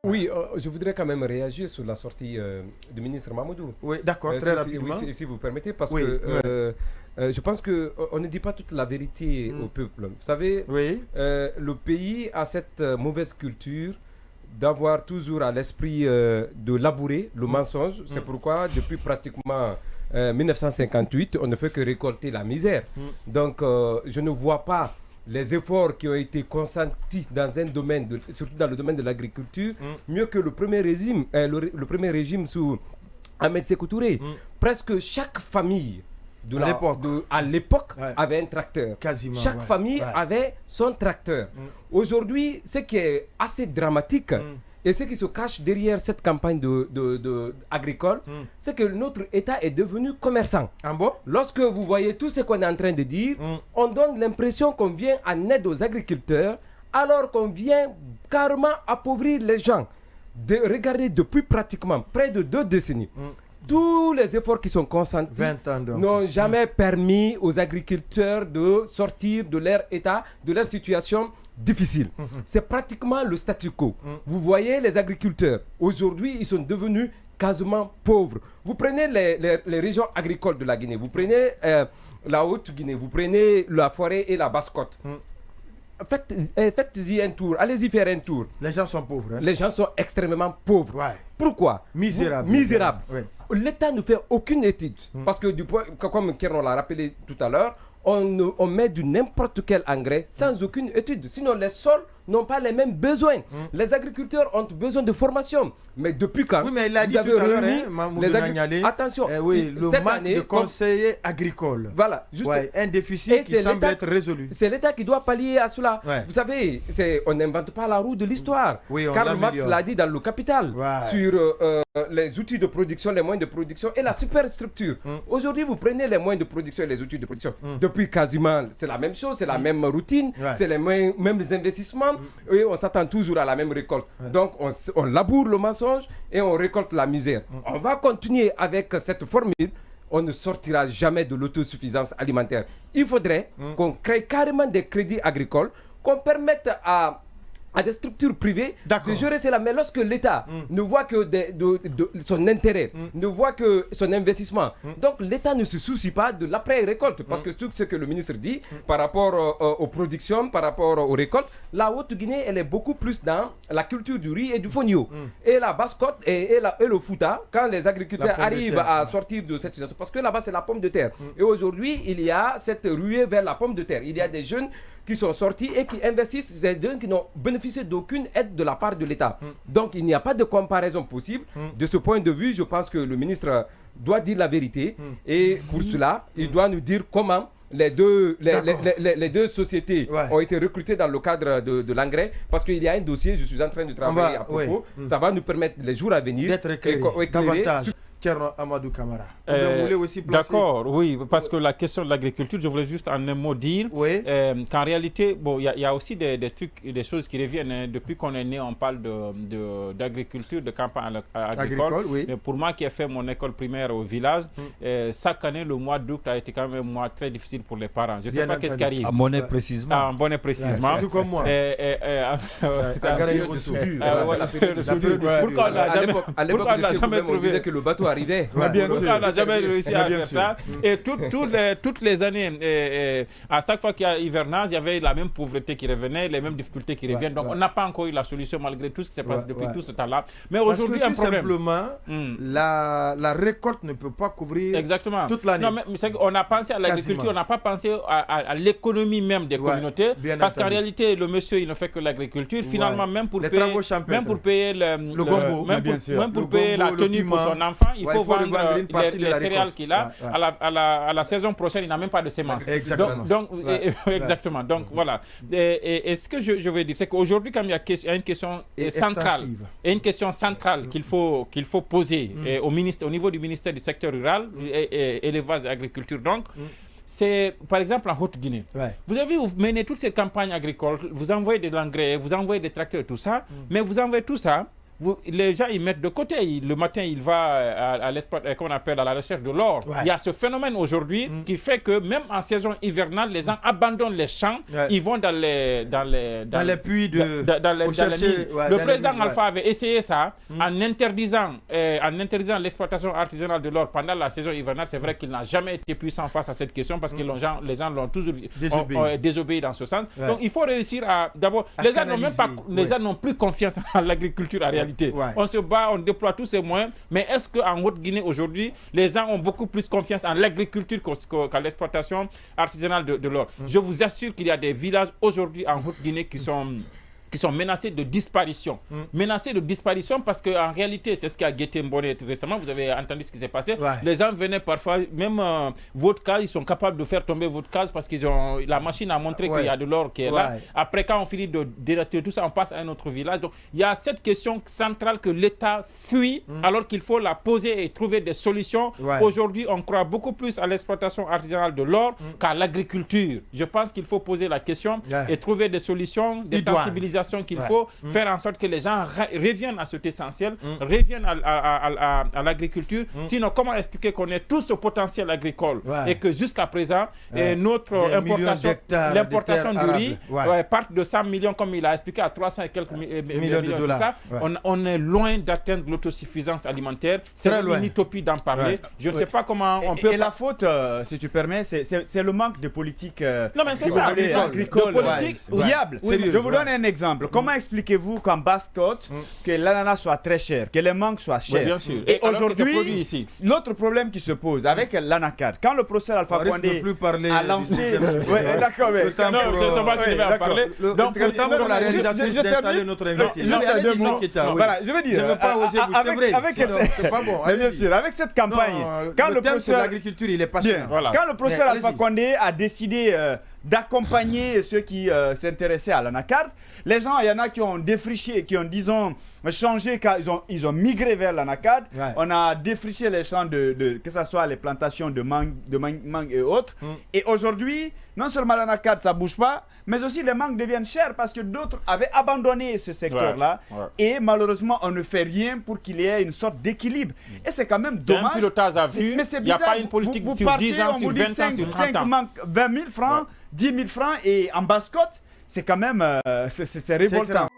Oui, je voudrais quand même réagir sur la sortie du ministre Mamoudou. Oui, d'accord, très rapidement. Oui, si vous permettez, parce Oui, que je pense qu'on ne dit pas toute la vérité au peuple. Vous savez, le pays a cette mauvaise culture d'avoir toujours à l'esprit de labourer le mensonge. C'est pourquoi, depuis pratiquement 1958, on ne fait que récolter la misère. Donc, je ne vois pas les efforts qui ont été consentis dans un domaine, surtout dans le domaine de l'agriculture, mieux que le premier régime, le premier régime sous Ahmed Sékou Touré. Presque chaque famille à l'époque avait un tracteur. Quasiment, chaque famille avait son tracteur. Aujourd'hui, ce qui est assez dramatique, et ce qui se cache derrière cette campagne agricole, c'est que notre État est devenu commerçant. Lorsque vous voyez tout ce qu'on est en train de dire, on donne l'impression qu'on vient en aide aux agriculteurs, alors qu'on vient carrément appauvrir les gens. Regardez, depuis pratiquement près de 2 décennies, tous les efforts qui sont consentis n'ont jamais permis aux agriculteurs de sortir de leur état, de leur situation difficile. C'est pratiquement le statu quo. Vous voyez les agriculteurs, aujourd'hui, ils sont devenus quasiment pauvres. Vous prenez les régions agricoles de la Guinée, vous prenez la Haute-Guinée, vous prenez la Forêt et la Basse-Côte. Faites-y un tour, allez-y faire un tour. Les gens sont pauvres. Les gens sont extrêmement pauvres. Pourquoi? Misérables. Misérables. L'État ne fait aucune étude. Parce que, comme Kéron l'a rappelé tout à l'heure, on met du n'importe quel engrais sans aucune étude. Sinon, les sols n'ont pas les mêmes besoins. Les agriculteurs ont besoin de formation. Mais depuis quand mais il a dit tout à l'heure, attention, le manque de conseillers agricoles. Voilà, un déficit qui semble être résolu. C'est l'État qui doit pallier à cela. Vous savez, on n'invente pas la roue de l'histoire. Karl Marx l'a dit dans Le Capital, sur les outils de production, les moyens de production et la superstructure. Aujourd'hui, vous prenez les moyens de production et les outils de production. Depuis quasiment, c'est la même chose, c'est la même routine, c'est les mêmes investissements. Et on s'attend toujours à la même récolte. Donc on laboure le mensonge et on récolte la misère. On va continuer avec cette formule. On ne sortira jamais de l'autosuffisance alimentaire. Il faudrait qu'on crée carrément des crédits agricoles, qu'on permette à des structures privées de gérer cela. Mais lorsque l'État ne voit que son intérêt, ne voit que son investissement, donc l'État ne se soucie pas de l'après-récolte. Parce que tout ce que le ministre dit par rapport aux productions, par rapport aux récoltes, la Haute-Guinée, elle est beaucoup plus dans la culture du riz et du fonio. Et la Basse-Côte et le Fouta, quand les agriculteurs arrivent à sortir de cette situation, parce que là-bas, c'est la pomme de terre. Et aujourd'hui, il y a cette ruée vers la pomme de terre. Il y a des jeunes qui sont sortis et qui investissent, des jeunes qui n'ont bénéficié d'aucune aide de la part de l'État. Donc il n'y a pas de comparaison possible. De ce point de vue, je pense que le ministre doit dire la vérité. Et pour cela, il doit nous dire comment les deux sociétés ont été recrutées dans le cadre de l'engrais. Parce qu'il y a un dossier, je suis en train de travailler à propos. Ça va nous permettre les jours à venir d'être éclairés davantage. Amadou Camara. D'accord, oui, parce que la question de l'agriculture, je voulais juste en un mot dire qu'en réalité, bon, il y a aussi des trucs, des choses qui reviennent. Depuis qu'on est né, on parle d'agriculture, de campagne agricole. Mais pour moi qui ai fait mon école primaire au village, chaque année, le mois d'août a été quand même un mois très difficile pour les parents. Je ne sais pas qu'est-ce qui arrive. À Monnaie précisément. À Monnaie précisément. Tout comme moi. Pourquoi on n'a jamais trouvé que le bateau arrivait. Bien sûr, on n'a jamais réussi à faire ça. Et toutes les années, à chaque fois qu'il y a hivernage, il y avait la même pauvreté qui revenait, les mêmes difficultés qui reviennent. Donc on n'a pas encore eu la solution malgré tout ce qui s'est passé depuis tout ce temps-là. Mais aujourd'hui, un problème. Simplement, la récolte ne peut pas couvrir toute l'année. Non, mais on a pensé à l'agriculture, on n'a pas pensé à l'économie même des communautés. Parce qu'en réalité, le monsieur, il ne fait que l'agriculture. Finalement, même pour payer le gombo, même pour payer la tenue pour son enfant, il faut vendre les céréales qu'il a. À la saison prochaine, il n'a même pas de semences. Exactement. Donc voilà. Et ce que je veux dire, c'est qu'aujourd'hui, quand il y a une question centrale, et une question centrale qu'il faut poser au niveau du ministère du secteur rural, élevage et agriculture, donc, c'est par exemple en Haute-Guinée. Vous menez toutes ces campagnes agricoles, vous envoyez de l'engrais, vous envoyez des tracteurs, tout ça, mais vous envoyez tout ça les gens, ils mettent de côté. Le matin, il va à la recherche de l'or. Il y a ce phénomène aujourd'hui qui fait que même en saison hivernale, les gens abandonnent les champs, ils vont dans les puits de... Le président Alpha avait essayé ça en interdisant l'exploitation artisanale de l'or pendant la saison hivernale. C'est vrai qu'il n'a jamais été puissant face à cette question parce que les gens l'ont toujours désobéi dans ce sens. Donc il faut réussir à... D'abord, les gens n'ont plus confiance en l'agriculture en réalité. On se bat, on déploie tous ces moyens, mais est-ce qu'en Haute-Guinée aujourd'hui, les gens ont beaucoup plus confiance en l'agriculture qu'à l'exploitation artisanale de l'or? Je vous assure qu'il y a des villages aujourd'hui en Haute-Guinée qui sont menacés de disparition. Menacés de disparition parce qu'en réalité, c'est ce qu'a guetté Mbonnet récemment. Vous avez entendu ce qui s'est passé. Les gens venaient parfois, même votre case, ils sont capables de faire tomber votre case parce que la machine a montré qu'il y a de l'or qui est là. Après, quand on finit de délater tout ça, on passe à un autre village. Donc, il y a cette question centrale que l'État fuit alors qu'il faut la poser et trouver des solutions. Aujourd'hui, on croit beaucoup plus à l'exploitation artisanale de l'or qu'à l'agriculture. Je pense qu'il faut poser la question et trouver des solutions, des sensibilisations qu'il faut faire en sorte que les gens reviennent à cet essentiel, reviennent à l'agriculture. Sinon, comment expliquer qu'on ait tout ce potentiel agricole et que jusqu'à présent, notre l'importation du riz part de 100 millions, comme il a expliqué, à 300 et quelques millions de dollars. On est loin d'atteindre l'autosuffisance alimentaire. C'est une utopie d'en parler. Je ne sais pas comment on peut... Et la faute, si tu permets, c'est le manque de politique agricole viable. Je vous donne un exemple. Comment expliquez-vous qu'en Basse-Côte, que l'ananas soit très cher, que les mangues soient chères? Bien sûr. Et aujourd'hui, l'autre problème qui se pose avec l'anacarde, quand le professeur Alpha Condé a lancé... D'accord, mais... Non, c'est moi qui vais en parler. Donc, le temps pour la réalisatrice d'installer notre invité. Je veux dire... Je ne veux pas oser vous sevrer. C'est pas bon. Bien sûr, avec cette campagne... Le thème sur l'agriculture, il est passionnant. Quand le professeur Alpha Condé a décidé d'accompagner ceux qui s'intéressaient à l'anacarde, les gens, il y en a qui ont défriché, qui ont, disons, changé, ils ont migré vers l'anacarde. On a défriché les champs que ce soit les plantations de mangue et autres. Et aujourd'hui, non seulement l'anacarde, ça ne bouge pas, mais aussi les mangues deviennent chères parce que d'autres avaient abandonné ce secteur-là. Et malheureusement, on ne fait rien pour qu'il y ait une sorte d'équilibre. Et c'est quand même dommage. Un pilotage à vue. Mais c'est bizarre. Il n'y a pas une politique sur 10 ans, sur 20 ans, sur 30 ans. 20 000 francs, 10 000 francs et en Basse-Côte, c'est quand même c'est révoltant.